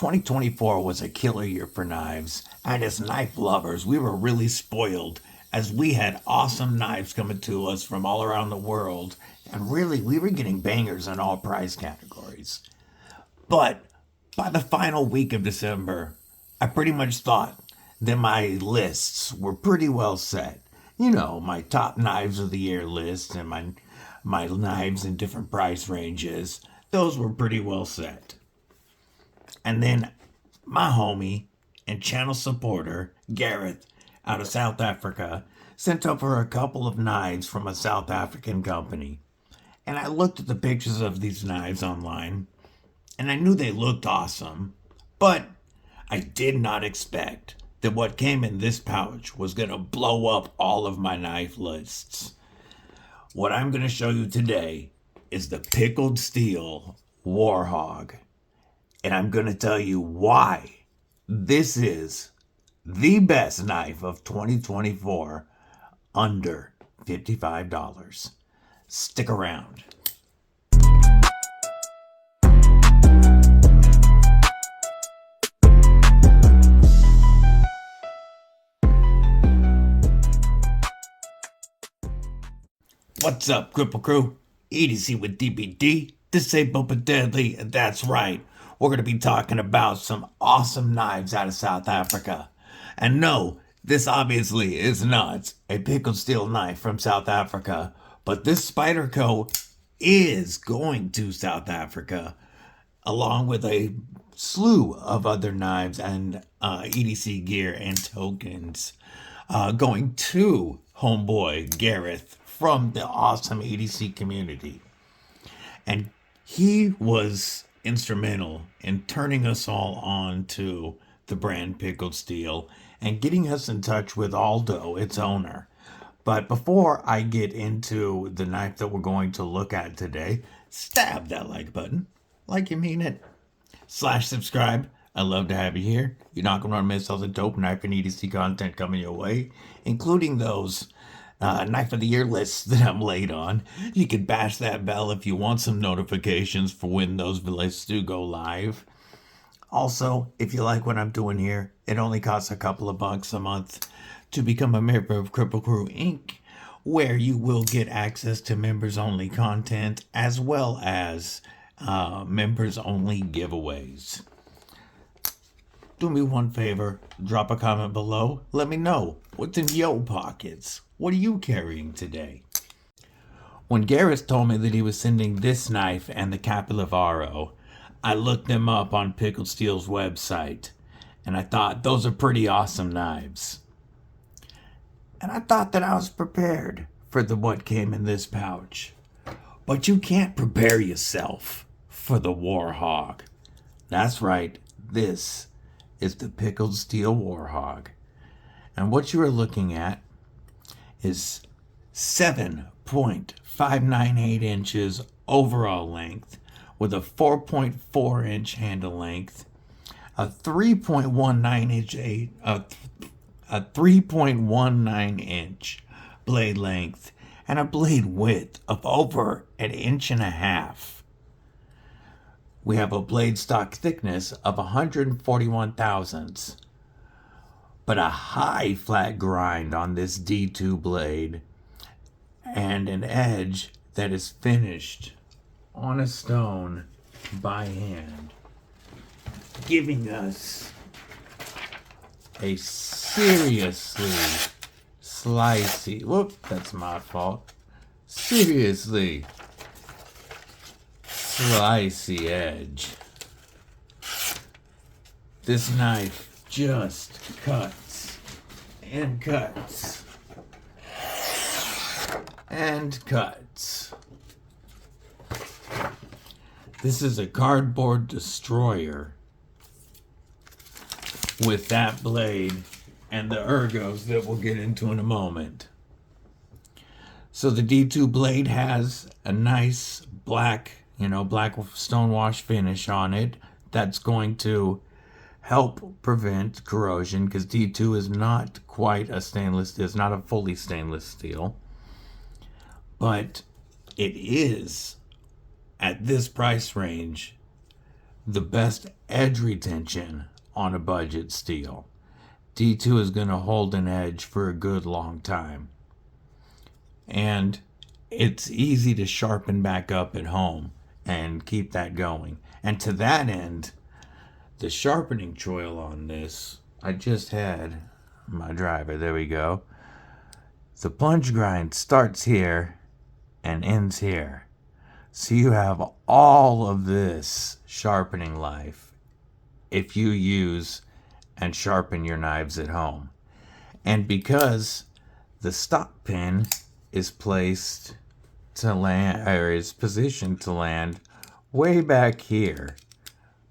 2024 was a killer year for knives, and as knife lovers, we were really spoiled as we had awesome knives coming to us from all around the world, and really, we were getting bangers in all price categories. But by the final week of December, I pretty much thought that my lists were pretty well set. You know, my top knives of the year list and my knives in different price ranges, those were pretty well set. And then my homie and channel supporter, Gareth, out of South Africa, sent over a couple of knives from a South African company. And I looked at the pictures of these knives online, and I knew they looked awesome, but I did not expect that what came in this pouch was going to blow up all of my knife lists. What I'm going to show you today is the Pickled Steel War Hog. And I'm going to tell you why this is the best knife of 2024 under $55. Stick around. What's up, Kripple Krew? EDC with DBD, disabled but deadly, and that's right. We're going to be talking about some awesome knives out of South Africa. And no, this obviously is not a pickled steel knife from South Africa, but this Spyderco is going to South Africa, along with a slew of other knives and EDC gear and tokens, going to homeboy Gareth from the awesome EDC community. And he was instrumental in turning us all on to the brand Pickled Steel and getting us in touch with Aldo, its owner. But before I get into the knife that we're going to look at today, stab that like button like you mean it. /subscribe. I love to have you here. You're not going to miss all the dope knife and EDC content coming your way, including those knife of the year lists that I'm late on. You can bash that bell if you want some notifications for when those lists do go live. Also, if you like what I'm doing here, it only costs a couple of bucks a month to become a member of Kripple Krew Inc., where you will get access to members-only content as well as members-only giveaways. Do me one favor, drop a comment below. Let me know what's in your pockets. What are you carrying today? When Gareth told me that he was sending this knife and the Capilevaro, I looked them up on Pickled Steel's website, and I thought those are pretty awesome knives. And I thought that I was prepared for what came in this pouch. But you can't prepare yourself for the War Hog. That's right, this is the Pickled Steel War Hog. And what you are looking at is 7.598 inches overall length with a 4.4 inch handle length, a 3.19 inch blade length, and a blade width of over 1.5 inches. We have a blade stock thickness of 141 thousandths, but a high flat grind on this D2 blade and an edge that is finished on a stone by hand, giving us a seriously seriously slicey edge. This knife just cuts and cuts and cuts. This is a cardboard destroyer with that blade and the ergos that we'll get into in a moment. So the D2 blade has a nice black stonewash finish on it that's going to help prevent corrosion, because D2 is not quite a stainless, it's not a fully stainless steel, but it is, at this price range, the best edge retention on a budget steel. D2 is going to hold an edge for a good long time. And it's easy to sharpen back up at home and keep that going. And to that end, the sharpening choil on this, I just had my driver, there we go. The plunge grind starts here and ends here. So you have all of this sharpening life if you use and sharpen your knives at home. And because the stop pin is placed to land, or is positioned to land way back here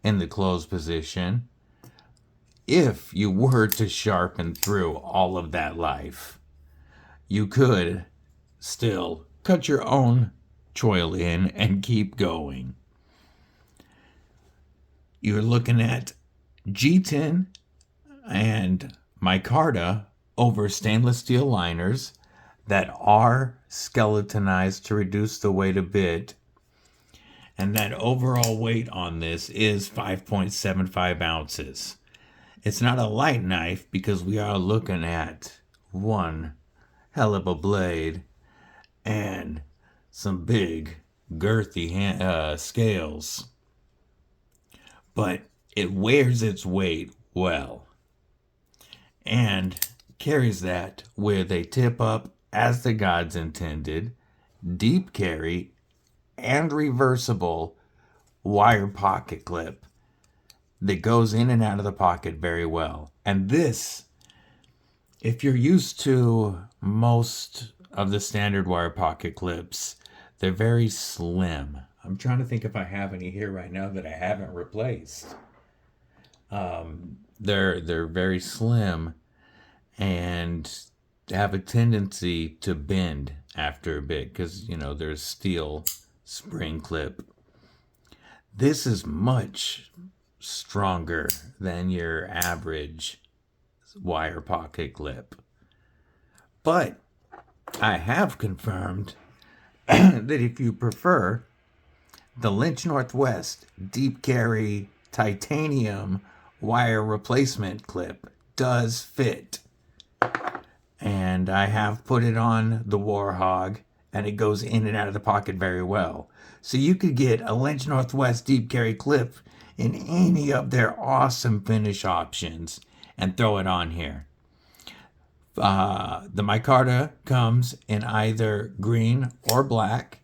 in the closed position, if you were to sharpen through all of that life, you could still cut your own choil in and keep going. You're looking at G10 and Micarta over stainless steel liners that are skeletonized to reduce the weight a bit. And that overall weight on this is 5.75 ounces. It's not a light knife because we are looking at one hell of a blade and some big girthy scales. But it wears its weight well and carries that with a tip up as the gods intended, deep carry, and reversible wire pocket clip that goes in and out of the pocket very well. And this, if you're used to most of the standard wire pocket clips, they're very slim. I'm trying to think if I have any here right now that I haven't replaced. They're very slim and have a tendency to bend after a bit because, you know, there's steel spring clip. This is much stronger than your average wire pocket clip. But I have confirmed that if you prefer, the Lynch Northwest deep carry titanium wire replacement clip does fit. And I have put it on the War Hog, and it goes in and out of the pocket very well. So you could get a Lynch Northwest deep carry clip in any of their awesome finish options and throw it on here. The micarta comes in either green or black,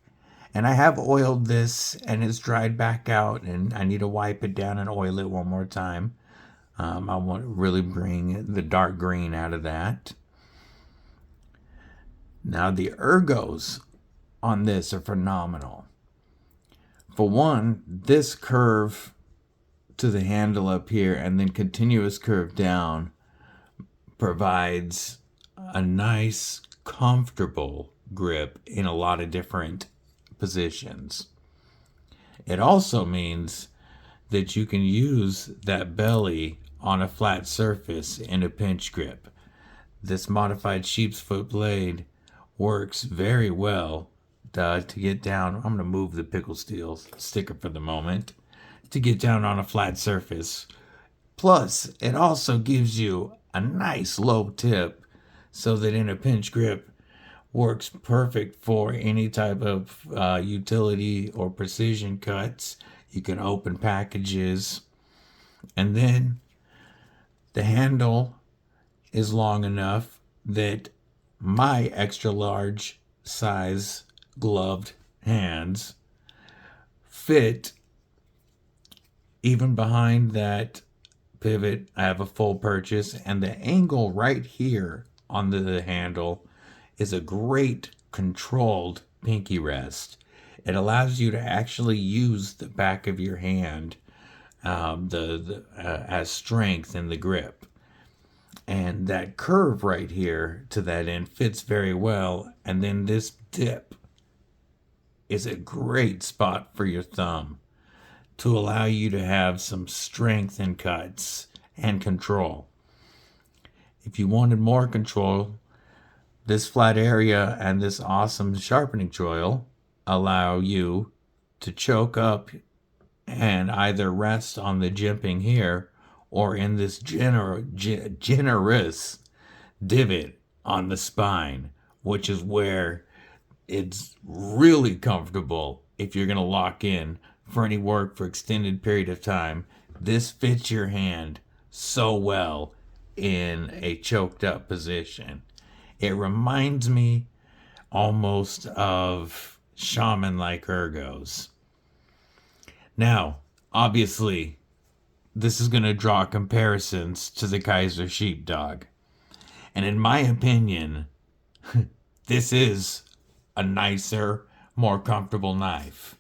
and I have oiled this and it's dried back out, and I need to wipe it down and oil it one more time. I want to really bring the dark green out of that. Now the ergos on this are phenomenal. For one, this curve to the handle up here and then continuous curve down provides a nice, comfortable grip in a lot of different positions. It also means that you can use that belly on a flat surface in a pinch grip. This modified sheepsfoot blade works very well to get down. I'm going to move the Pickled Steel sticker for the moment to get down on a flat surface. Plus, it also gives you a nice low tip so that in a pinch grip works perfect for any type of utility or precision cuts. You can open packages, and then the handle is long enough that my extra large size gloved hands fit even behind that pivot. I have a full purchase, and the angle right here on the handle is a great controlled pinky rest. It allows you to actually use the back of your hand as strength in the grip. And that curve right here to that end fits very well. And then this dip is a great spot for your thumb to allow you to have some strength in cuts and control. If you wanted more control, this flat area and this awesome sharpening choil allow you to choke up and either rest on the jimping here or in this generous divot on the spine, which is where it's really comfortable if you're going to lock in for any work for extended period of time. This fits your hand so well in a choked up position. It reminds me almost of shaman-like ergos. Now, obviously, this is going to draw comparisons to the Kaiser Sheepdog. And in my opinion, this is a nicer, more comfortable knife.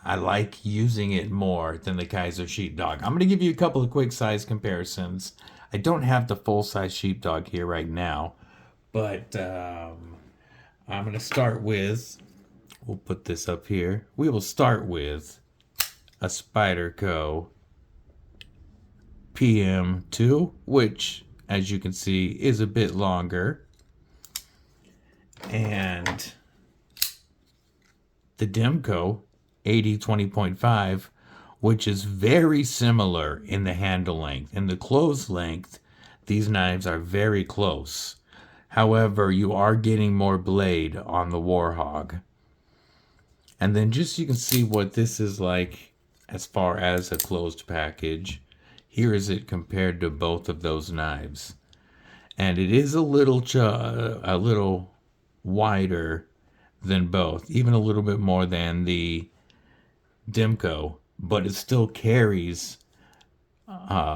I like using it more than the Kaiser Sheepdog. I'm going to give you a couple of quick size comparisons. I don't have the full-size Sheepdog here right now, but I'm going to start with, we'll put this up here. We will start with a Spyderco PM2, which, as you can see, is a bit longer. And the Demco 80-20.5, which is very similar in the handle length. In the close length, these knives are very close. However, you are getting more blade on the War Hog. And then just so you can see what this is like as far as a closed package, here is it compared to both of those knives. And it is a little wider than both, even a little bit more than the Demco, but it still carries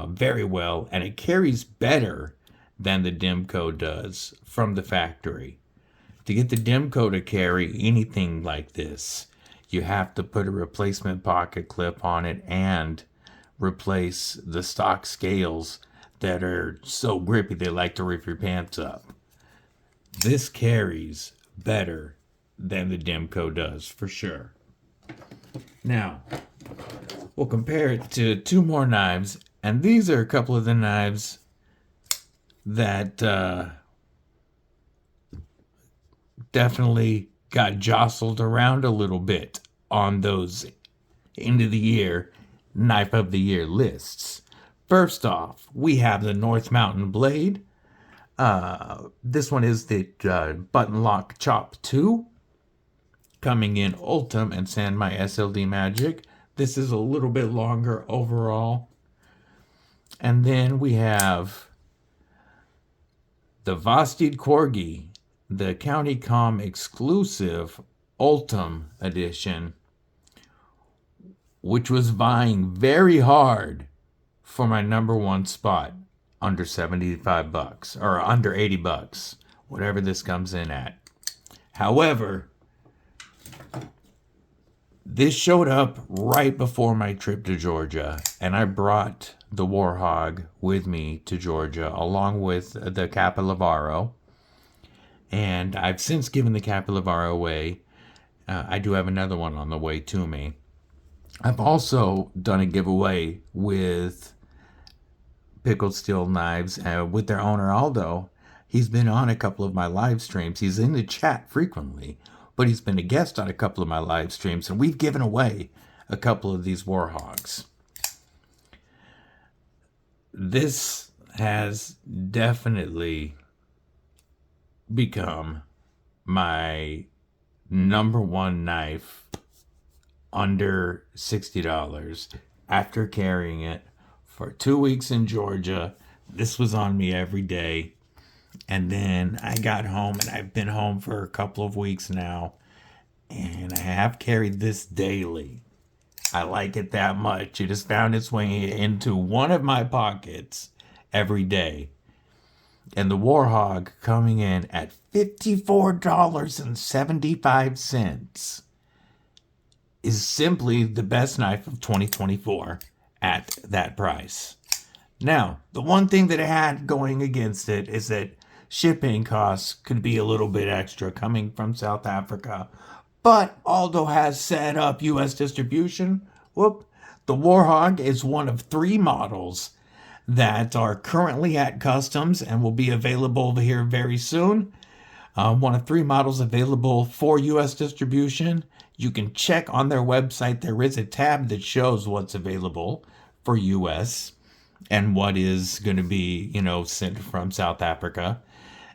very well, and it carries better than the Demco does from the factory. To get the Demco to carry anything like this, you have to put a replacement pocket clip on it and replace the stock scales that are so grippy they like to rip your pants up. This carries better than the Demco does, for sure. Now, we'll compare it to two more knives, and these are a couple of the knives that definitely got jostled around a little bit on those end of the year Knife of the Year lists. First off, we have the North Mountain Blade. This one is the Button Lock Chop 2, coming in Ultim and San My SLD Magic. This is a little bit longer overall. And then we have the Vosteed Corgi, the County Comm exclusive Ultim edition, which was vying very hard for my number one spot, under $75 or under $80, whatever this comes in at. However, this showed up right before my trip to Georgia, and I brought the War Hog with me to Georgia along with the Capilavaro. And I've since given the Capilavaro away. I do have another one on the way to me. I've also done a giveaway with Pickled Steel Knives with their owner, Aldo. He's been on a couple of my live streams. He's in the chat frequently, but he's been a guest on a couple of my live streams, and we've given away a couple of these War Hogs. This has definitely become my number one knife under $60 after carrying it for 2 weeks in Georgia. This was on me every day. And then I got home, and I've been home for a couple of weeks now, and I have carried this daily. I like it that much. It has found its way into one of my pockets every day. And the War Hog coming in at $54.75 is simply the best knife of 2024 at that price. Now, the one thing that it had going against it is that shipping costs could be a little bit extra coming from South Africa. But Aldo has set up U.S. distribution. The War Hog is one of 3 models that are currently at customs and will be available here very soon. One of 3 models available for U.S. distribution. You can check on their website. There is a tab that shows what's available for US and what is going to be, sent from South Africa.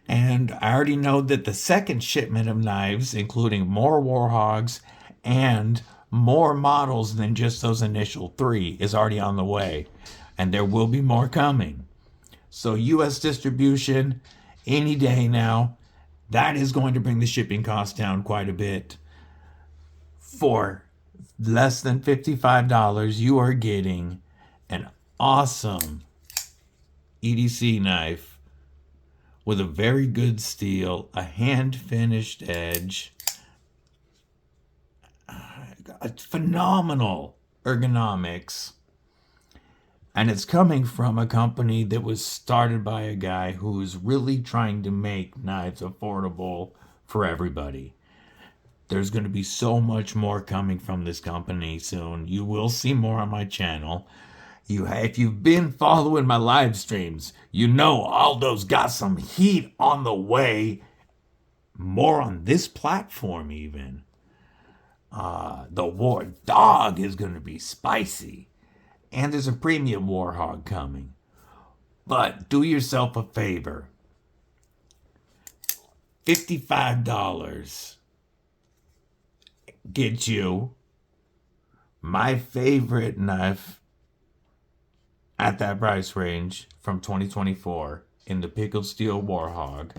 And I already know that the second shipment of knives, including more war hogs and more models than just those initial 3, is already on the way. And there will be more coming. So US distribution any day now. That is going to bring the shipping cost down quite a bit. For less than $55, you are getting an awesome EDC knife with a very good steel, a hand-finished edge, phenomenal ergonomics. And it's coming from a company that was started by a guy who's really trying to make knives affordable for everybody. There's going to be so much more coming from this company soon. You will see more on my channel. If you've been following my live streams, you know Aldo's got some heat on the way. More on this platform even. The War Dog is going to be spicy. And there's a premium War Hog coming. But do yourself a favor. $55 get you my favorite knife at that price range from 2024 in the Pickled Steel War Hog.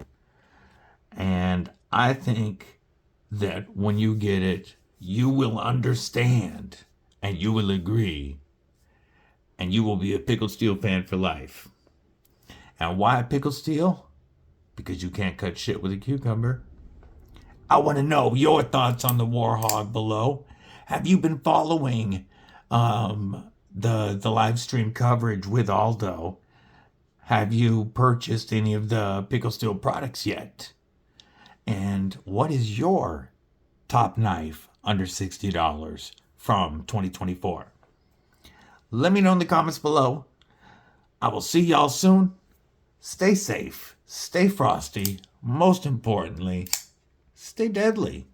And I think that when you get it, you will understand and you will agree. And you will be a Pickled Steel fan for life. And why Pickled Steel? Because you can't cut shit with a cucumber. I want to know your thoughts on the War Hog below. Have you been following the live stream coverage with Aldo? Have you purchased any of the Pickled Steel products yet? And what is your top knife under $60 from 2024? Let me know in the comments below. I will see y'all soon. Stay safe, stay frosty, most importantly, stay deadly.